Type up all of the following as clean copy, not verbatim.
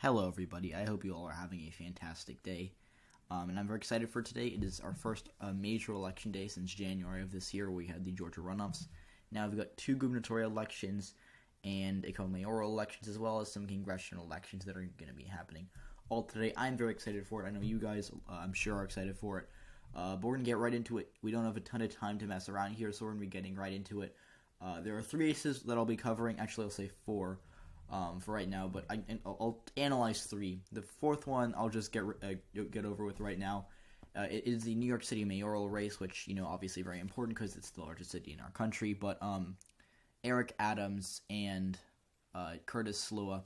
Hello, everybody. I hope you all are having a fantastic day. And I'm very excited for today. It is our first major election day since January of this year. We had the Georgia runoffs. Now we've got two gubernatorial elections and a couple mayoral elections, as well as some congressional elections that are going to be happening all today. I'm very excited for it. I know you guys, I'm sure, are excited for it. But we're going to get right into it. We don't have a ton of time to mess around here, so we're going to be getting right into it. There are three races that I'll be covering. Actually, I'll say four. For right now, but I'll analyze three. The fourth one I'll just get over with right now. It is the New York City mayoral race, which obviously very important because it's the largest city in our country. But Eric Adams and Curtis Sliwa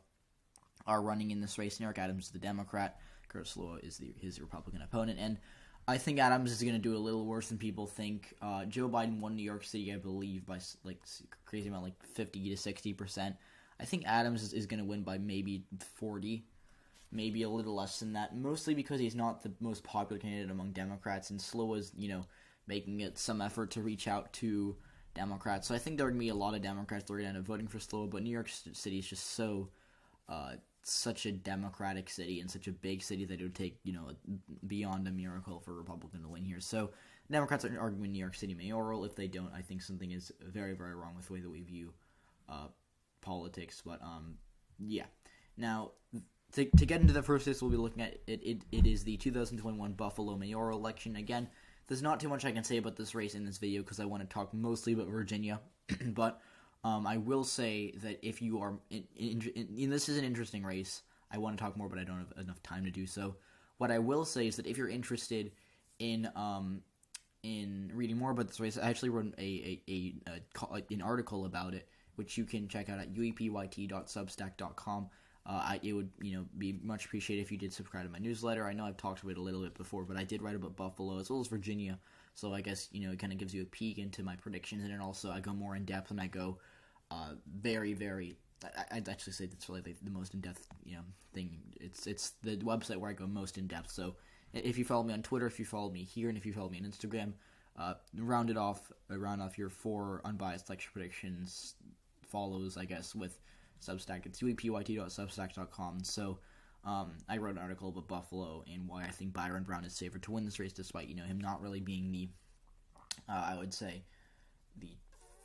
are running in this race. And Eric Adams is the Democrat. Curtis Sliwa is his Republican opponent, and I think Adams is going to do a little worse than people think. Joe Biden won New York City, I believe, by crazy amount, like 50 to 60%. I think Adams is going to win by maybe 40, maybe a little less than that, mostly because he's not the most popular candidate among Democrats, and Sliwa's, making it some effort to reach out to Democrats. So I think there are going to be a lot of Democrats that are going to end up voting for Sliwa, but New York City is just such a Democratic city and such a big city that it would take, beyond a miracle for a Republican to win here. So Democrats are arguing New York City mayoral. If they don't, I think something is very, very wrong with the way that we view politics. But yeah. Now, to get into the first race, we'll be looking at it is the 2021 Buffalo mayoral election. Again, there's not too much I can say about this race in this video because I want to talk mostly about Virginia. But I will say that if you are this is an interesting race. I want to talk more, but I don't have enough time to do so. What I will say is that if you're interested in reading more about this race, I actually wrote an article about it, which you can check out at uepyt.substack.com. It would be much appreciated if you did subscribe to my newsletter. I know I've talked about it a little bit before, but I did write about Buffalo as well as Virginia, so I guess it kind of gives you a peek into my predictions, and then also I go more in depth and I go very, very. I'd actually say that's really the most in depth thing. It's the website where I go most in depth. So if you follow me on Twitter, if you follow me here, and if you follow me on Instagram, round off your 4 unbiased lecture predictions follows, I guess, with Substack. It's uepyt.substack.com. So I wrote an article about Buffalo and why I think Byron Brown is favored to win this race, despite him not really being the I would say the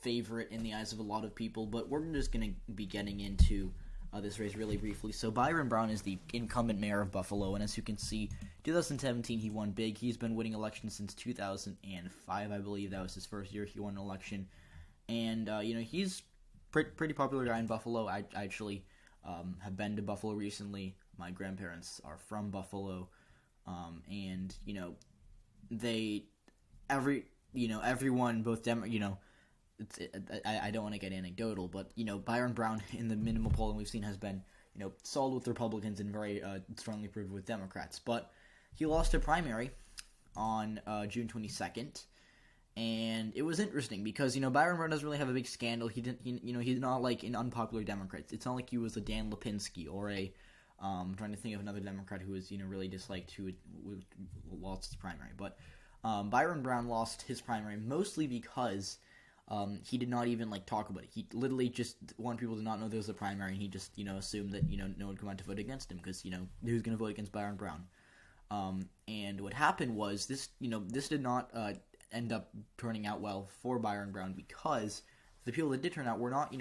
favorite in the eyes of a lot of people. But we're just going to be getting into this race really briefly. So Byron Brown is the incumbent mayor of Buffalo, and as you can see, 2017 he won big. He's been winning elections since 2005, I believe. That was his first year he won an election, and he's pretty popular guy in Buffalo. I actually have been to Buffalo recently. My grandparents are from Buffalo, and everyone, both them, I don't want to get anecdotal, but Byron Brown in the minimal polling we've seen has been solid with Republicans and very strongly approved with Democrats. But he lost a primary on June 22nd. And it was interesting because Byron Brown doesn't really have a big scandal. He's not like an unpopular Democrat. It's not like he was a Dan Lipinski or I'm trying to think of another Democrat who was really disliked who lost his primary. But Byron Brown lost his primary mostly because he did not even talk about it. He literally just wanted people to not know there was a primary, and he just assumed that no one would come out to vote against him because who's going to vote against Byron Brown? And what happened was this did not end up turning out well for Byron Brown because the people that did turn out were not,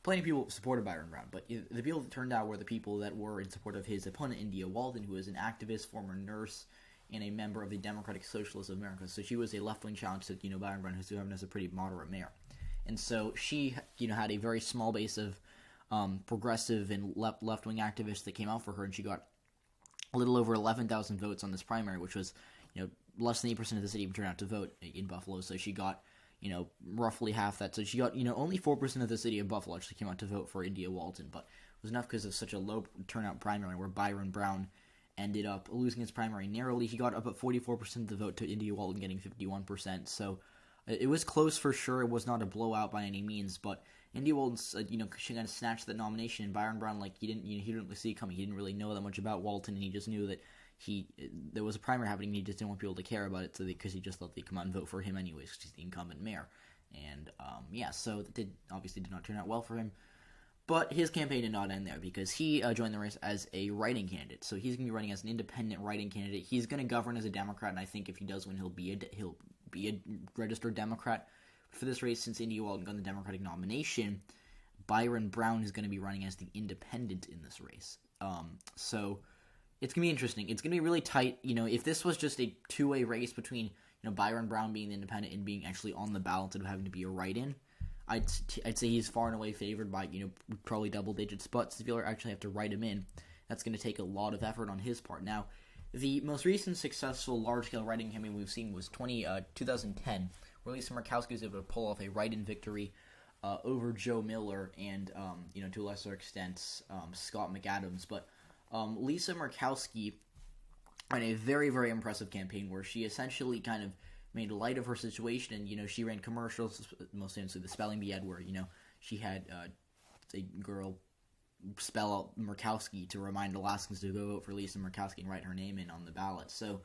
plenty of people supported Byron Brown, but the people that turned out were the people that were in support of his opponent, India Walton, who is an activist, former nurse, and a member of the Democratic Socialists of America. So she was a left-wing challenge to, Byron Brown, who's having as a pretty moderate mayor. And so she, had a very small base of progressive and left-wing activists that came out for her, and she got a little over 11,000 votes on this primary, which was, less than 8% of the city even turned out to vote in Buffalo. So she got, roughly half that. So she got, only 4% of the city of Buffalo actually came out to vote for India Walton, but it was enough because of such a low turnout primary where Byron Brown ended up losing his primary narrowly. He got up at 44% of the vote to India Walton getting 51%. So it was close for sure. It was not a blowout by any means, but India Walton, she kind of snatched that nomination, and Byron Brown, he didn't really see it coming. He didn't really know that much about Walton, and he just knew that there was a primary happening, and he just didn't want people to care about it, because he just thought they'd come out and vote for him anyways, because he's the incumbent mayor. And so it obviously did not turn out well for him. But his campaign did not end there because he joined the race as a write-in candidate. So he's going to be running as an independent write-in candidate. He's going to govern as a Democrat, and I think if he does win, he'll be a registered Democrat. For this race, since India Walton got the Democratic nomination, Byron Brown is going to be running as the independent in this race. So it's going to be interesting. It's going to be really tight. If this was just a two-way race between Byron Brown being the independent and being actually on the ballot instead of having to be a write-in, I'd say he's far and away favored by, probably double digits. But if you actually have to write him in, that's going to take a lot of effort on his part. Now, the most recent successful large-scale write-in campaign we've seen was 2010, where Lisa Murkowski was able to pull off a write-in victory over Joe Miller and, to a lesser extent, Scott McAdams. But Lisa Murkowski ran a very, very impressive campaign where she essentially kind of made light of her situation, and she ran commercials, most famously the spelling bee ad, where she had a girl spell out Murkowski to remind Alaskans to go vote for Lisa Murkowski and write her name in on the ballot. So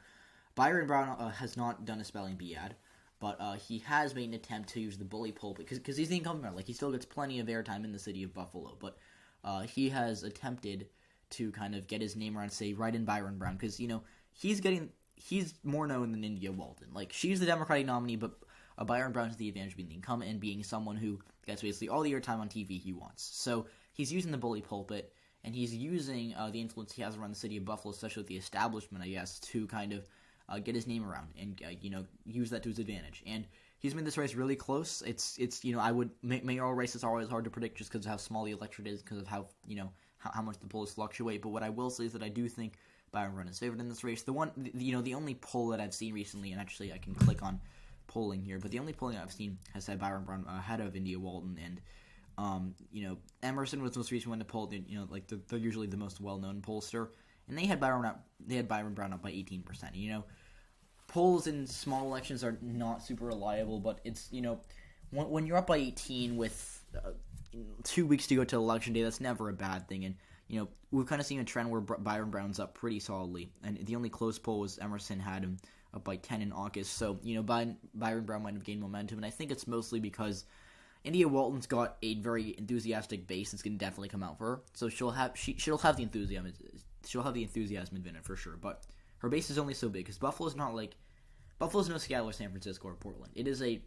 Byron Brown has not done a spelling bee ad, but he has made an attempt to use the bully pulpit because he's the incumbent. He still gets plenty of airtime in the city of Buffalo, but he has attempted to kind of get his name around, say, write in Byron Brown, because he's more known than India Walton. She's the Democratic nominee, but Byron Brown has the advantage of being the incumbent and being someone who gets basically all the airtime on TV he wants. So he's using the bully pulpit, and he's using the influence he has around the city of Buffalo, especially with the establishment, I guess, to kind of get his name around and use that to his advantage. And he's made this race really close. It's mayoral races are always hard to predict just because of how small the electorate is, because of how much the polls fluctuate. But what I will say is that I do think Byron Brown is favored in this race. The only poll that I've seen recently, and actually I can click on polling here, but the only polling I've seen has had Byron Brown ahead of India Walton, and Emerson was the most recent one to poll. They're usually the most well-known pollster, and they had Byron Brown up by 18%. Polls in small elections are not super reliable, but it's when you're up by 18 with 2 weeks to go to election day, that's never a bad thing. And we've kind of seen a trend where Byron Brown's up pretty solidly, and the only close poll was Emerson had him up by 10 in August. So Byron Brown might have gained momentum, and I think it's mostly because India Walton's got a very enthusiastic base that's going to definitely come out for her. So she'll have the enthusiasm. She'll have the enthusiasm in it for sure. But her base is only so big because Buffalo's no Seattle or San Francisco or Portland. It is a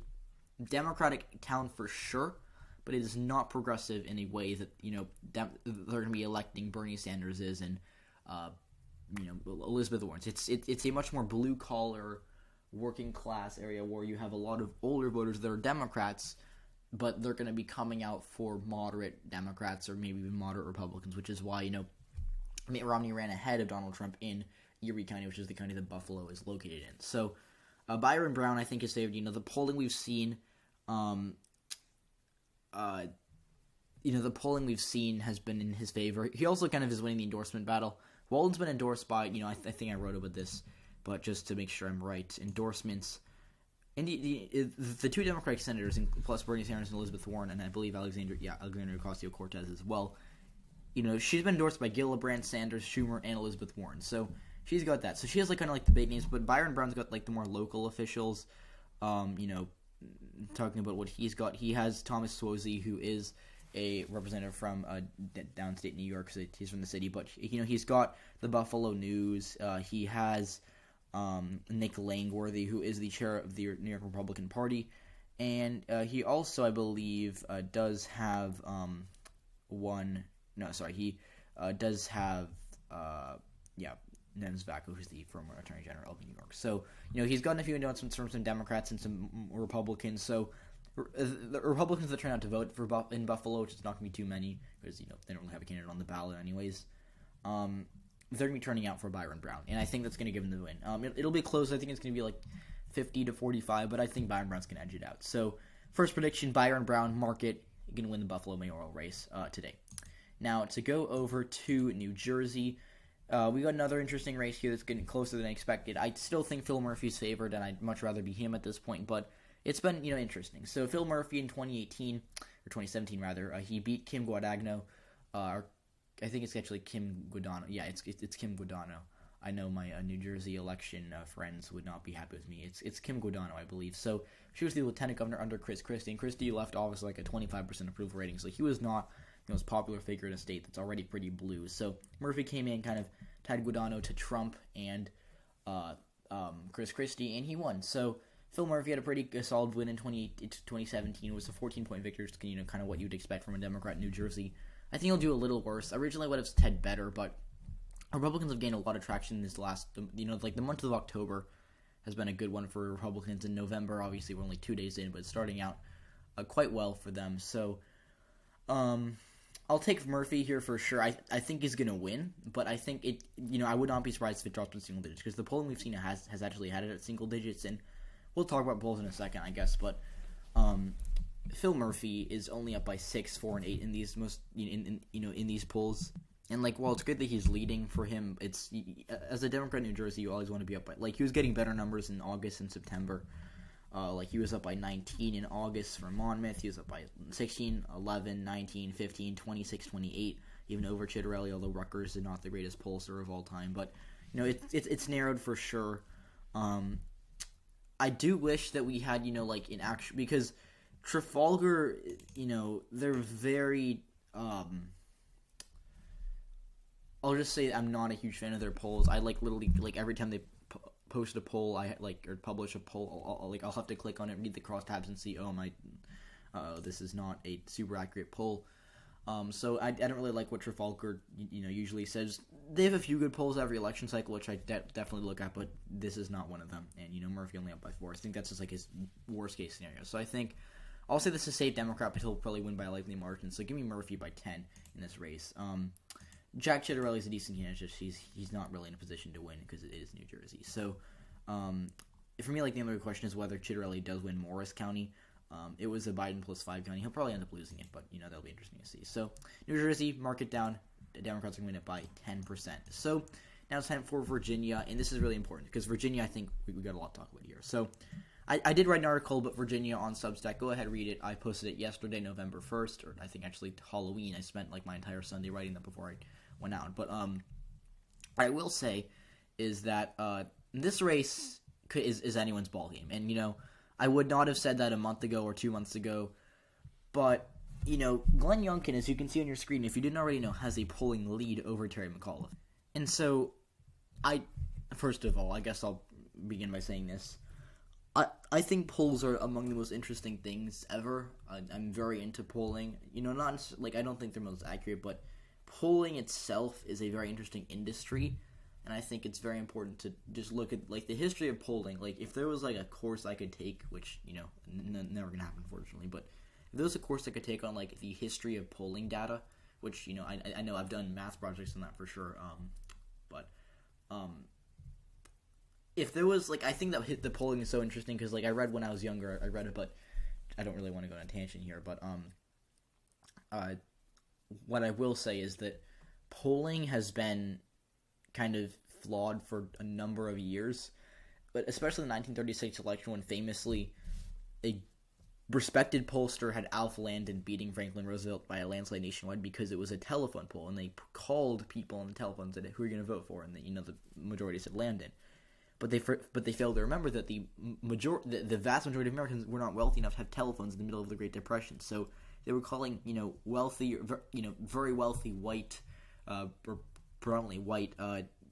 Democratic town for sure, but it is not progressive in a way that they're going to be electing Bernie Sanders is and Elizabeth Warren's. It's a much more blue collar, working class area where you have a lot of older voters that are Democrats, but they're going to be coming out for moderate Democrats or maybe even moderate Republicans, which is why Mitt Romney ran ahead of Donald Trump in Erie County, which is the county that Buffalo is located in. So Byron Brown, I think, is favored. The polling we've seen. The polling we've seen has been in his favor. He also kind of is winning the endorsement battle. Walton's been endorsed by, I think I wrote about this, but just to make sure I'm right, endorsements. The two Democratic senators, plus Bernie Sanders and Elizabeth Warren, and I believe Alexandria Ocasio-Cortez as well. She's been endorsed by Gillibrand, Sanders, Schumer, and Elizabeth Warren. So she's got that. So she has kind of the big names, but Byron Brown's got the more local officials. Talking about what he's got, he has Thomas Suozzi, who is a representative from downstate New York, so he's from the city. But he's got the Buffalo News. He has Nick Langworthy, who is the chair of the New York Republican Party, and he also, I believe, does have he does have Nen Zvako, who's the former Attorney General of New York. So, he's gotten a few endorsements from some Democrats and some Republicans. So, the Republicans that turn out to vote in Buffalo, which is not going to be too many, because, they don't really have a candidate on the ballot anyways, they're going to be turning out for Byron Brown. And I think that's going to give him the win. It'll be close. I think it's going to be 50 to 45, but I think Byron Brown's going to edge it out. So, first prediction, Byron Brown, mark it, going to win the Buffalo mayoral race today. Now, to go over to New Jersey, we got another interesting race here that's getting closer than I expected. I still think Phil Murphy's favored, and I'd much rather be him at this point, but it's been, interesting. So Phil Murphy in 2018, or 2017 rather, he beat Kim Guadagno, or I think it's actually Kim Guadagno. Yeah, it's Kim Guadagno. I know my New Jersey election friends would not be happy with me. It's Kim Guadagno, I believe. So she was the lieutenant governor under Chris Christie, and Christie left office a 25% approval rating, so he was not most popular figure in a state that's already pretty blue. So Murphy came in, kind of tied Guadagno to Trump and Chris Christie, and he won. So Phil Murphy had a pretty solid win in 2017. It was a 14-point victory, kind of what you'd expect from a Democrat in New Jersey. I think he'll do a little worse. Originally, I would have said better, but Republicans have gained a lot of traction in this last, the month of October has been a good one for Republicans. In November, obviously, we're only 2 days in, but it's starting out quite well for them. So, I'll take Murphy here for sure. I think he's going to win, but I think I would not be surprised if it drops to single digits, because the polling we've seen has actually had it at single digits, and we'll talk about polls in a second, I guess, but Phil Murphy is only up by 6, 4, and 8 in these in these polls. And while it's good that he's leading, for him, it's as a Democrat in New Jersey, you always want to be up by he was getting better numbers in August and September. He was up by 19 in August for Monmouth. He was up by 16, 11, 19, 15, 26, 28, even over Chitterelli, although Rutgers is not the greatest pollster of all time. But it's narrowed for sure. I do wish that we had in action, because Trafalgar, they're very. I'll just say I'm not a huge fan of their polls. I literally every time they post a poll, or publish a poll, I'll have to click on it, read the crosstabs, and see, this is not a super accurate poll. So I don't really like what Trafalgar usually says. They have a few good polls every election cycle, which I definitely look at, but this is not one of them. And Murphy only up by 4. I think that's just his worst case scenario. So I think I'll say this is a safe Democrat, but he'll probably win by a likely margin. So give me Murphy by 10 in this race. Jack Chitterelli's a decent candidate. He's not really in a position to win because it is New Jersey. So, for me, the other question is whether Chitterelli does win Morris County. It was a Biden plus 5 county. He'll probably end up losing it, but that'll be interesting to see. So, New Jersey, mark it down. The Democrats are going to win it by 10%. So, now it's time for Virginia, and this is really important because Virginia, I think we got a lot to talk about here. So, I did write an article about Virginia on Substack. Go ahead, read it. I posted it yesterday, November 1st, or I think actually Halloween. I spent my entire Sunday writing that before I went out. But I will say is that this race is anyone's ballgame. And, I would not have said that a month ago or 2 months ago. But, Glenn Youngkin, as you can see on your screen, if you didn't already know, has a polling lead over Terry McAuliffe. And so, first of all, I guess I'll begin by saying this. I think polls are among the most interesting things ever. I'm very into polling. Not I don't think they're most accurate, but polling itself is a very interesting industry, and I think it's very important to just look at the history of polling. If there was a course I could take, which never gonna happen, unfortunately, but if there was a course I could take on the history of polling data, which I know I've done math projects on that for sure, but if there was I think that the polling is so interesting because I read when I was younger, I read it, but I don't really want to go on a tangent here, but what I will say is that polling has been kind of flawed for a number of years, but especially the 1936 election, when famously a respected pollster had Alf Landon beating Franklin Roosevelt by a landslide nationwide because it was a telephone poll, and they called people on the telephone and said, who are you going to vote for? And the majority said Landon. But they failed to remember that the vast majority of Americans were not wealthy enough to have telephones in the middle of the Great Depression. So they were calling wealthy, very wealthy white, or predominantly white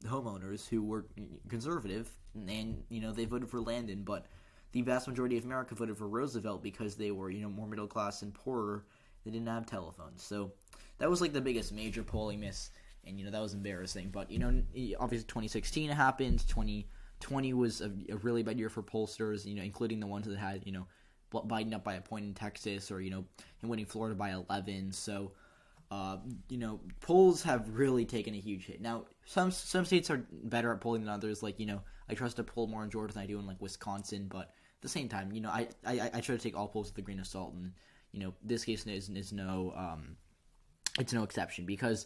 homeowners who were conservative, and they voted for Landon. But the vast majority of America voted for Roosevelt because they were more middle class and poorer. They didn't have telephones. So that was the biggest major polling miss, and that was embarrassing. But obviously 2016 happened. 2020 was a really bad year for pollsters, including the ones that had Biden up by a point in Texas, or him winning Florida by 11. So polls have really taken a huge hit. Now some states are better at polling than others. I trust a poll more in Georgia than I do in Wisconsin, but at the same time, I try to take all polls with a grain of salt, and this case is no it's no exception, because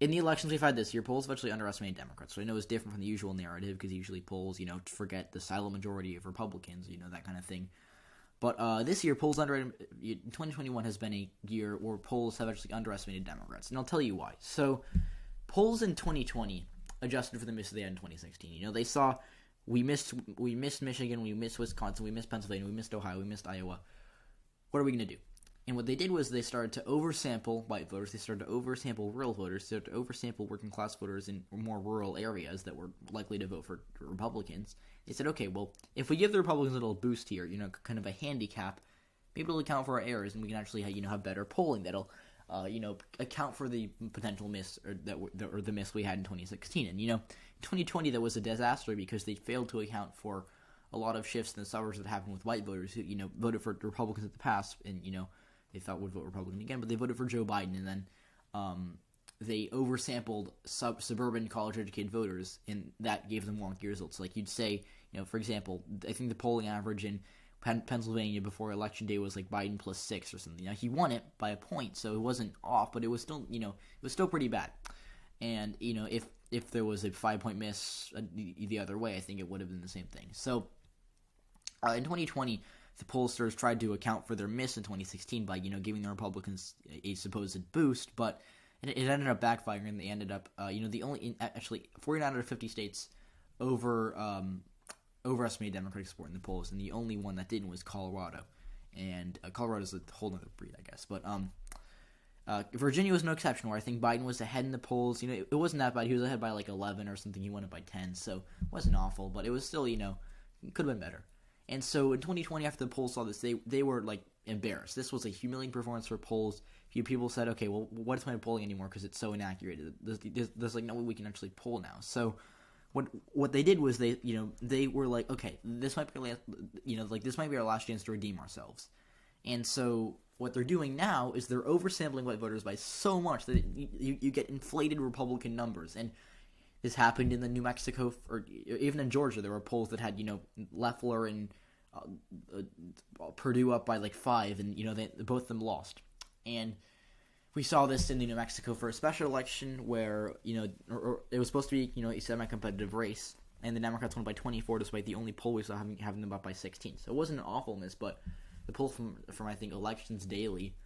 in the elections we've had this year, polls have actually underestimated Democrats. So I know it's different from the usual narrative, because usually polls forget the silent majority of Republicans, that kind of thing. But this year, 2021 has been a year where polls have actually underestimated Democrats, and I'll tell you why. So, polls in 2020 adjusted for the miss they had in 2016. They saw we missed Michigan, we missed Wisconsin, we missed Pennsylvania, we missed Ohio, we missed Iowa. What are we going to do? And what they did was they started to oversample white voters. They started to oversample rural voters. They started to oversample working class voters in more rural areas that were likely to vote for Republicans. They said, okay, well, if we give the Republicans a little boost here, kind of a handicap, maybe it'll account for our errors, and we can actually, have better polling that'll, account for the potential miss or the miss we had in 2016. And in 2020 that was a disaster because they failed to account for a lot of shifts in the suburbs that happened with white voters who voted for Republicans at the past, and they thought would vote Republican again, but they voted for Joe Biden, and then they oversampled suburban college-educated voters, and that gave them wonky results. Like you'd say, for example, I think the polling average in Pennsylvania before Election Day was like Biden plus 6 or something. Now he won it by a point, so it wasn't off, but it was still, it was still pretty bad. And if there was a 5-point miss the other way, I think it would have been the same thing. So in 2020. The pollsters tried to account for their miss in 2016 by, giving the Republicans a supposed boost, but it ended up backfiring, and they ended up, the only, actually, 49 out of 50 states overestimated Democratic support in the polls, and the only one that didn't was Colorado, and Colorado's a whole other breed, I guess, but Virginia was no exception, where I think Biden was ahead in the polls. It wasn't that bad. He was ahead by like 11 or something. He won it by 10, so it wasn't awful, but it was still, it could have been better. And so in 2020, after the polls saw this, they were, like, embarrassed. This was a humiliating performance for polls. A few people said, okay, well, what's my polling anymore because it's so inaccurate? There's like, no way we can actually poll now. So what they did was they were like, okay, this might be, this might be our last chance to redeem ourselves. And so what they're doing now is they're oversampling white voters by so much that you get inflated Republican numbers. And this happened in the New Mexico, or even in Georgia. There were polls that had, Loeffler and Purdue up by like 5, and, both of them lost. And we saw this in the New Mexico for a special election where, it was supposed to be, a semi-competitive race, and the Democrats won by 24, despite the only poll we saw having them up by 16. So it wasn't an awful miss, but the poll from I think, Elections Daily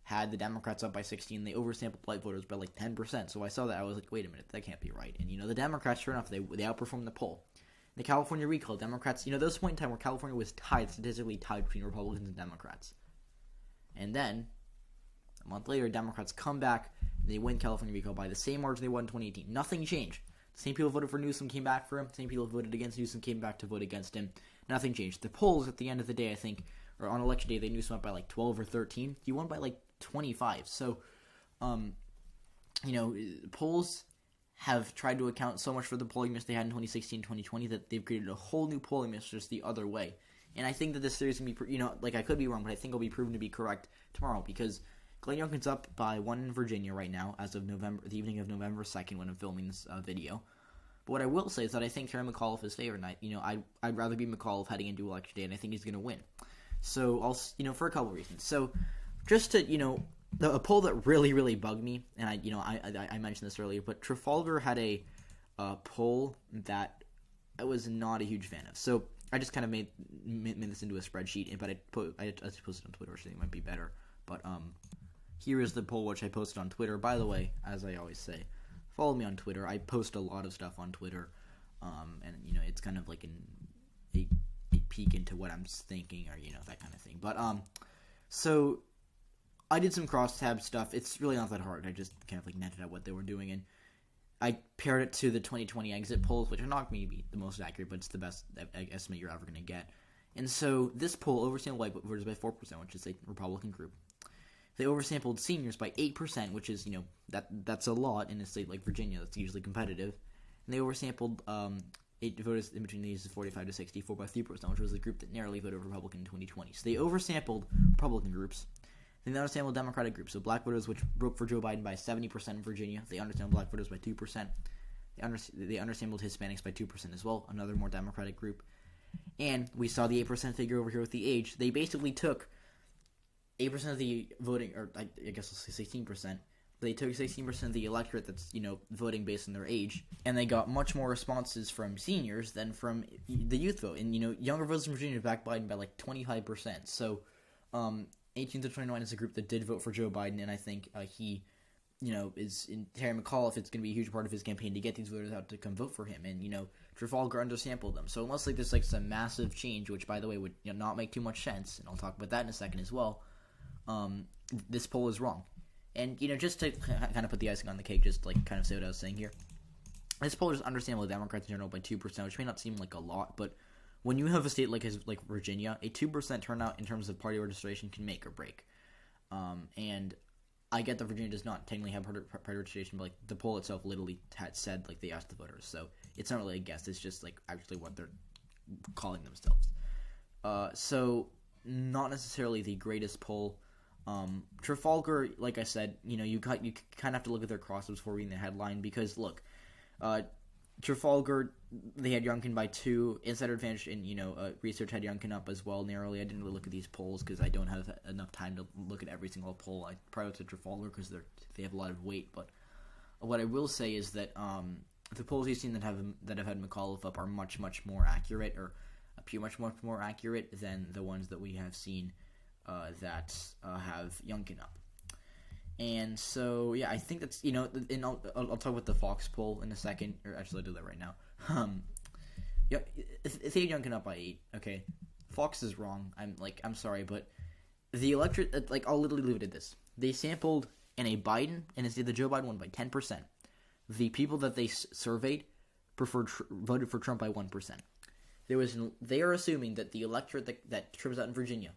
had the Democrats up by 16. They oversampled white voters by like 10%. So I saw that. I was like, wait a minute, that can't be right. And, the Democrats, sure enough, they outperformed the poll. The California recall, Democrats, there was a point in time where California was statistically tied between Republicans and Democrats. And then, a month later, Democrats come back, and they win California recall by the same margin they won in 2018. Nothing changed. The same people voted for Newsom came back for him. The same people voted against Newsom came back to vote against him. Nothing changed. The polls at the end of the day, I think, or on election day, they Newsom up by like 12 or 13. He won by like 25. So, polls have tried to account so much for the polling miss they had in 2016 and 2020 that they've created a whole new polling miss just the other way. And I think that this series can be, I could be wrong, but I think it'll be proven to be correct tomorrow because Glenn Youngkin's up by 1 in Virginia right now as of the evening of November 2nd when I'm filming this video. But what I will say is that I think Terry McAuliffe is favored, and I'd rather be McAuliffe heading into election day, and I think he's going to win. So, for a couple reasons. So, just to, a poll that really, really bugged me, and I mentioned this earlier, but Trafalgar had a poll that I was not a huge fan of. So, I just kind of made this into a spreadsheet, but I just posted it on Twitter, which I think might be better. But here is the poll which I posted on Twitter. By the way, as I always say, follow me on Twitter. I post a lot of stuff on Twitter, and it's kind of like a peek into what I'm thinking, or that kind of thing. But so I did some crosstab stuff. It's really not that hard. I just kind of like netted out what they were doing, and I paired it to the 2020 exit polls, which are not going to be the most accurate, but it's the best estimate you're ever going to get. And so this poll oversampled white voters by 4%, which is a Republican group. They oversampled seniors by 8%, which is, that's a lot in a state like Virginia that's usually competitive. And they oversampled 8 voters in between the ages of 45 to 64 by 3%, which was the group that narrowly voted Republican in 2020. So they oversampled Republican groups. Then they undersampled Democratic groups. So black voters, which broke for Joe Biden by 70% in Virginia. They undersampled black voters by 2%. They undersampled Hispanics by 2% as well, another more Democratic group. And we saw the 8% figure over here with the age. They basically took 8% of the voting, or I guess let's say 16%. They took 16% of the electorate that's, voting based on their age, and they got much more responses from seniors than from the youth vote. And, younger voters in Virginia backed Biden by like 25%. So, 18 to 29 is a group that did vote for Joe Biden, and I think he, is in Terry McAuliffe. It's going to be a huge part of his campaign to get these voters out to come vote for him. And, Trafalgar undersampled them. So unless there's some massive change, which by the way would not make too much sense, and I'll talk about that in a second as well. this poll is wrong. And, just to kind of put the icing on the cake, just like kind of say what I was saying here. This poll is understandable Democrats in general by 2%, which may not seem like a lot, but when you have a state like Virginia, a 2% turnout in terms of party registration can make or break. And I get that Virginia does not technically have party registration, but like the poll itself literally had said like they asked the voters, so it's not really a guess. It's just like actually what they're calling themselves. So not necessarily the greatest poll. Trafalgar, like I said, you kind of have to look at their crosses before reading the headline because look, Trafalgar, they had Youngkin by 2. Insider Advantage and research had Youngkin up as well narrowly. I didn't really look at these polls because I don't have enough time to look at every single poll. I prioritize Trafalgar because they have a lot of weight. But what I will say is that the polls you've seen that have had McAuliffe up are much more accurate, or appear much more accurate than the ones that we have seen that have Youngkin up. And so, yeah, I think that's, and I'll talk about the Fox poll in a second, or actually I'll do that right now. Yeah, if they had Youngkin up by 8, okay, Fox is wrong. I'm sorry, but the electorate, I'll literally leave it at this. They sampled in a Biden, and instead the Joe Biden won by 10%. The people that they surveyed voted for Trump by 1%. They are assuming that the electorate that trips out in Virginia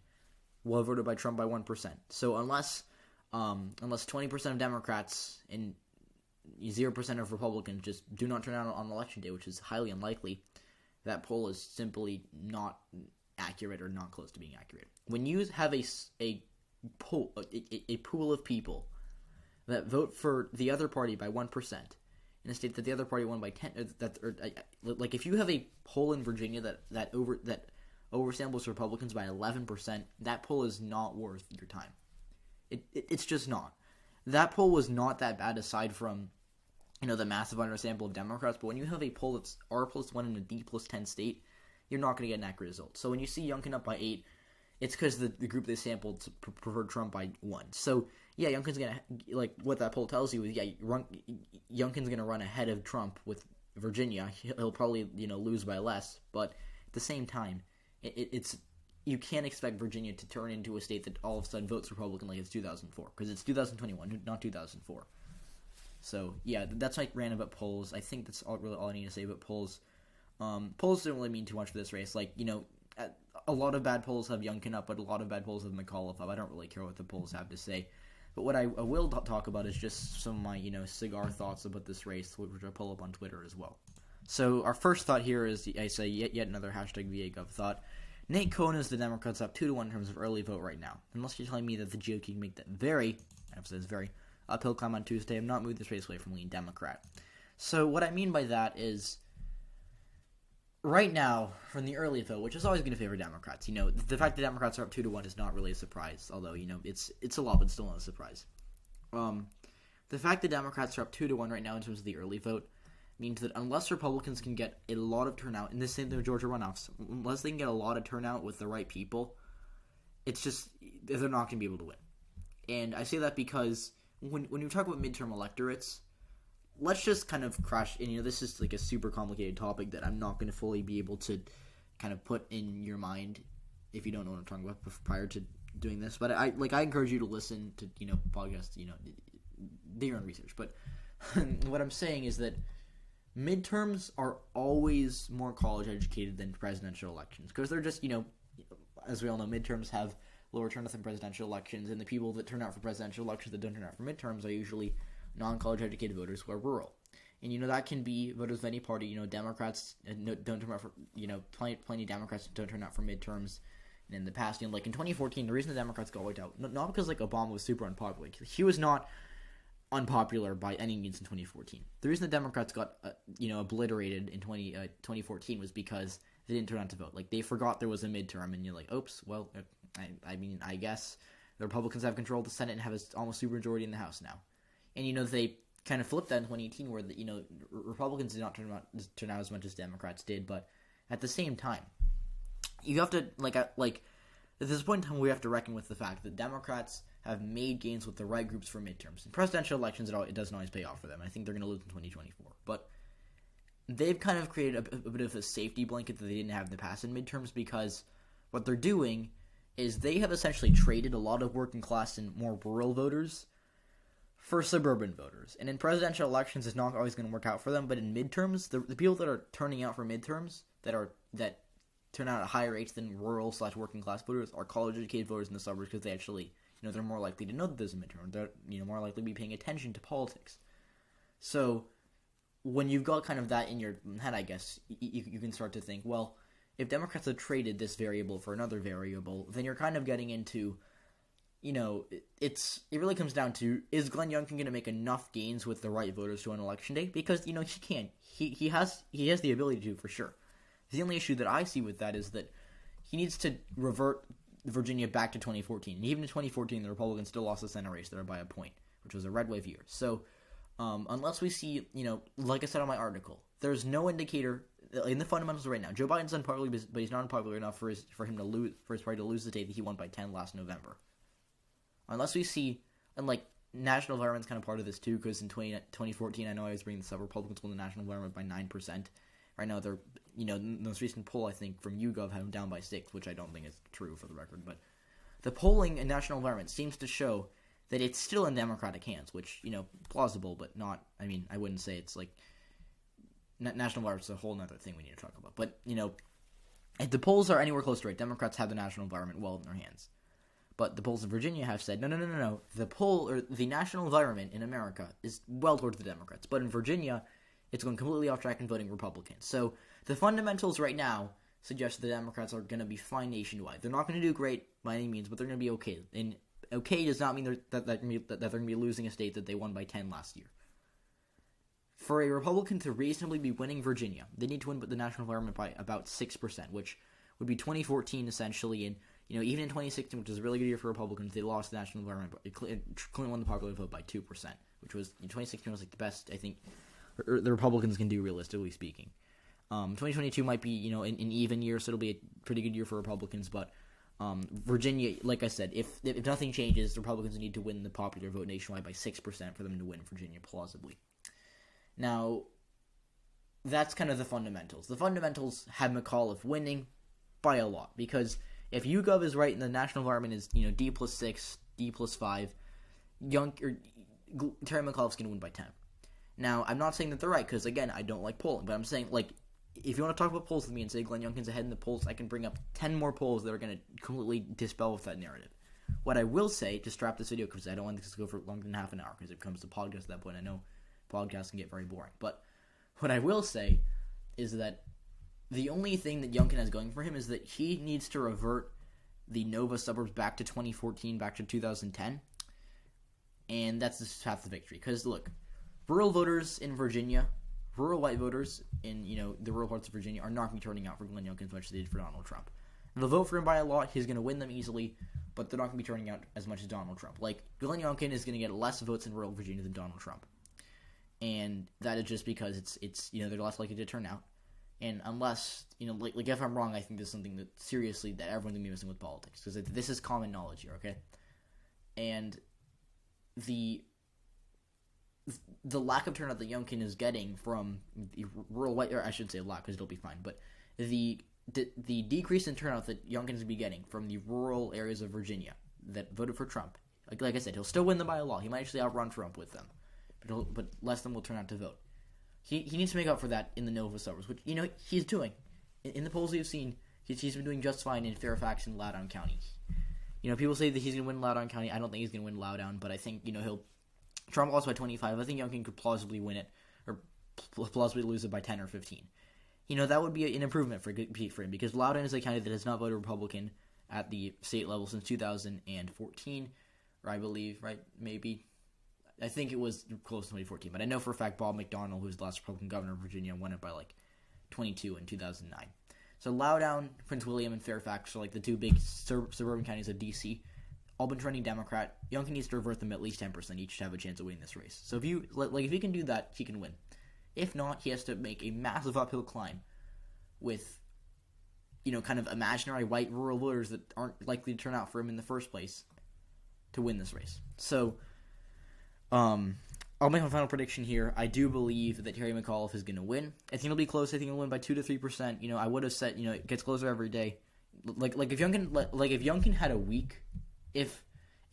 will have voted by Trump by 1%. So unless 20% of Democrats and 0% of Republicans just do not turn out on election day, which is highly unlikely, that poll is simply not accurate or not close to being accurate. When you have a pool of people that vote for the other party by 1% in a state that the other party won by 10, like if you have a poll in Virginia that oversamples Republicans by 11%, that poll is not worth your time. It's just not. That poll was not that bad aside from, the massive undersample of Democrats. But when you have a poll that's R+1 in a D+10 state, you're not going to get an accurate result. So when you see Youngkin up by 8, it's because the group they sampled preferred Trump by 1. So, yeah, Youngkin's going to, what that poll tells you is, Youngkin's going to run ahead of Trump with Virginia. He'll probably, lose by less. But at the same time, it's you can't expect Virginia to turn into a state that all of a sudden votes Republican like it's 2004, because it's 2021, not 2004. So, yeah, that's my rant about polls. I think that's really all I need to say about polls. Polls don't really mean too much for this race. A lot of bad polls have Youngkin up, but a lot of bad polls have McAuliffe up. I don't really care what the polls have to say. But what I will talk about is just some of my, cigar thoughts about this race, which I pull up on Twitter as well. So, our first thought here is, I say, yet another #VAGov thought. Nate Cohn is the Democrats up 2-1 in terms of early vote right now. Unless you're telling me that the GOP can make that very uphill climb on Tuesday, I'm not moving this race away from leaning Democrat. So what I mean by that is, right now, from the early vote, which is always going to favor Democrats, the fact that Democrats are up 2-1 is not really a surprise, although, it's a lot, but still not a surprise. The fact that Democrats are up 2-1 right now in terms of the early vote means that unless Republicans can get a lot of turnout, in the same thing with Georgia runoffs, unless they can get a lot of turnout with the right people, it's just, they're not going to be able to win. And I say that because when you talk about midterm electorates, let's just kind of crash, and this is like a super complicated topic that I'm not going to fully be able to kind of put in your mind if you don't know what I'm talking about prior to doing this. But I encourage you to listen to, podcasts, do your own research. But what I'm saying is that midterms are always more college educated than presidential elections because they're just, as we all know, midterms have lower turnout than presidential elections, and the people that turn out for presidential elections that don't turn out for midterms are usually non-college educated voters who are rural. And, that can be voters of any party. Democrats don't turn out for, plenty of Democrats don't turn out for midterms. And in the past, like in 2014, the reason the Democrats got wiped out, not because Obama was super unpopular. He was not unpopular by any means in 2014. The reason the Democrats got obliterated in 2014 was because they didn't turn out to vote. They forgot there was a midterm, and you're like, oops, well, I guess the Republicans have control of the Senate and have almost super majority in the House now. And they kind of flipped that in 2018 where Republicans did not turn out as much as Democrats did, but at the same time, you have to at this point in time we have to reckon with the fact that Democrats have made gains with the right groups for midterms. In presidential elections, it doesn't always pay off for them. I think they're going to lose in 2024. But they've kind of created a bit of a safety blanket that they didn't have in the past in midterms because what they're doing is they have essentially traded a lot of working class and more rural voters for suburban voters. And in presidential elections, it's not always going to work out for them. But in midterms, the people that are turning out for midterms that turn out at higher rates than rural/working class voters are college-educated voters in the suburbs, because they actually, they're more likely to know that there's a midterm. They're, more likely to be paying attention to politics. So when you've got kind of that in your head, I guess, you can start to think, well, if Democrats have traded this variable for another variable, then you're kind of getting into, it really comes down to, is Glenn Youngkin going to make enough gains with the right voters to win Election Day? Because, he can. He has the ability to, for sure. The only issue that I see with that is that he needs to revert Virginia back to 2014. And even in 2014, the Republicans still lost the Senate race there by a point, which was a red wave year. So, unless we see, like I said on my article, there's no indicator in the fundamentals right now. Joe Biden's unpopular, but he's not unpopular enough for his party to lose the state that he won by 10 last November. Unless we see, and national environment's kind of part of this too, because in 2014, I know I was bringing this up, Republicans won the national environment by 9%. Right now, they're, the most recent poll, I think, from YouGov had them down by 6, which I don't think is true for the record. But the polling in national environment seems to show that it's still in Democratic hands, which, plausible, but not, I wouldn't say it's national environment's a whole other thing we need to talk about. But, if the polls are anywhere close to right, Democrats have the national environment well in their hands. But the polls in Virginia have said, no. The national environment in America is well towards the Democrats. But in Virginia, it's going completely off track and voting Republicans. So the fundamentals right now suggest the Democrats are going to be fine nationwide. They're not going to do great by any means, but they're going to be okay. And okay does not mean that they're going to be losing a state that they won by 10 last year. For a Republican to reasonably be winning Virginia, they need to win the national environment by about 6%, which would be 2014 essentially. And even in 2016, which was a really good year for Republicans, they lost the national environment. Clinton won the popular vote by 2%, which was, 2016 was the best, I think, the Republicans can do, realistically speaking. 2022 might be, an even year, so it'll be a pretty good year for Republicans. But Virginia, like I said, if nothing changes, the Republicans need to win the popular vote nationwide by 6% for them to win Virginia plausibly. Now, that's kind of the fundamentals. The fundamentals have McAuliffe winning by a lot, because if YouGov is right and the national environment is, D plus 6, D plus 5, Terry McAuliffe's going to win by 10. Now, I'm not saying that they're right, because, again, I don't like polling, but I'm saying, if you want to talk about polls with me and say Glenn Youngkin's ahead in the polls, I can bring up 10 more polls that are going to completely dispel with that narrative. What I will say, to strap this video, because I don't want this to go for longer than half an hour, because it becomes a podcast at that point. I know podcasts can get very boring. But what I will say is that the only thing that Youngkin has going for him is that he needs to revert the Nova suburbs back to 2014, back to 2010, and that's just half the victory. Because, look, rural voters in Virginia, rural white voters in, the rural parts of Virginia are not going to be turning out for Glenn Youngkin as much as they did for Donald Trump. They'll vote for him by a lot. He's going to win them easily, but they're not going to be turning out as much as Donald Trump. Glenn Youngkin is going to get less votes in rural Virginia than Donald Trump. And that is just because it's they're less likely to turn out. And unless, if I'm wrong, I think this is something that, seriously, that everyone's going to be missing with politics. Because this is common knowledge here, okay? And the lack of turnout that Youngkin is getting from the rural white, or I shouldn't say lack, because it'll be fine, but the decrease in turnout that Youngkin is going to be getting from the rural areas of Virginia that voted for Trump, like I said, he'll still win them by a lot. He might actually outrun Trump with them, but less of them will turn out to vote. He needs to make up for that in the Nova suburbs, which, he's doing. In the polls we've seen, he's been doing just fine in Fairfax and Loudoun County. People say that he's going to win Loudoun County. I don't think he's going to win Loudoun, but I think, Trump lost by 25. I think Youngkin could plausibly win it, or plausibly lose it by 10 or 15. That would be an improvement for him, because Loudoun is a county that has not voted Republican at the state level since 2014, or I believe, right, maybe. I think it was close to 2014, but I know for a fact Bob McDonnell, who's the last Republican governor of Virginia, won it by 22 in 2009. So Loudoun, Prince William, and Fairfax are the two big suburban counties of D.C., all been trending Democrat. Youngkin needs to revert them at least 10% each to have a chance of winning this race. So if he can do that, he can win. If not, he has to make a massive uphill climb with, kind of imaginary white rural voters that aren't likely to turn out for him in the first place to win this race. So, I'll make my final prediction here. I do believe that Terry McAuliffe is going to win. I think it'll be close. I think he'll win by 2 to 3%. I would have said, it gets closer every day. like if Youngkin had a week, if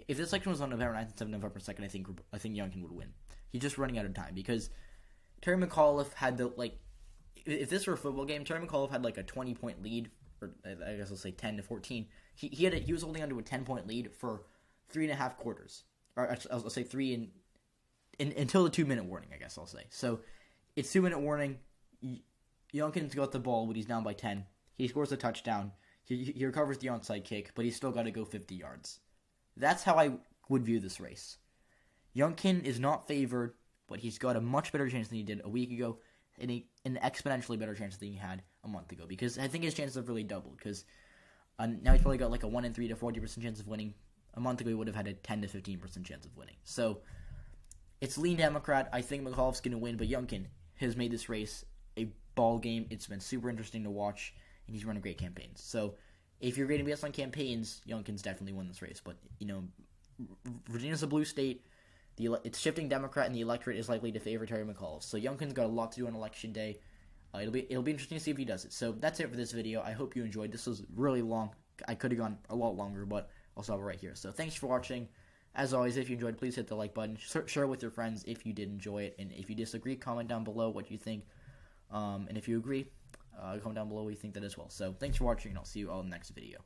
this election was on November 9th and November 2nd, I think Youngkin would win. He's just running out of time because Terry McAuliffe had if this were a football game, Terry McAuliffe had like a 20-point lead, or I guess I'll say 10-14. He was holding on to a 10-point lead for 3.5 quarters, or I'll say three until the 2-minute warning. I guess I'll say. So it's 2-minute warning. Youngkin's got the ball, but he's down by 10. He scores a touchdown. He recovers the onside kick, but he's still got to go 50 yards. That's how I would view this race. Youngkin is not favored, but he's got a much better chance than he did a week ago, and an exponentially better chance than he had a month ago. Because I think his chances have really doubled. Because now he's probably got like a 1 in 3 to 40% chance of winning. A month ago he would have had a 10 to 15% chance of winning. So it's lean Democrat. I think McAuliffe's going to win, but Youngkin has made this race a ball game. It's been super interesting to watch, and he's running great campaigns. So if you're going to be on campaigns, Youngkin's definitely won this race. But Virginia's a blue state. It's shifting Democrat, and the electorate is likely to favor Terry McAuliffe. So Youngkin's got a lot to do on Election Day. It'll be interesting to see if he does it. So that's it for this video. I hope you enjoyed. This was really long. I could have gone a lot longer, but I'll stop it right here. So thanks for watching. As always, if you enjoyed, please hit the like button. Share it with your friends if you did enjoy it. And if you disagree, comment down below what you think. And if you agree, comment down below what you think that as well. So thanks for watching, and I'll see you all in the next video.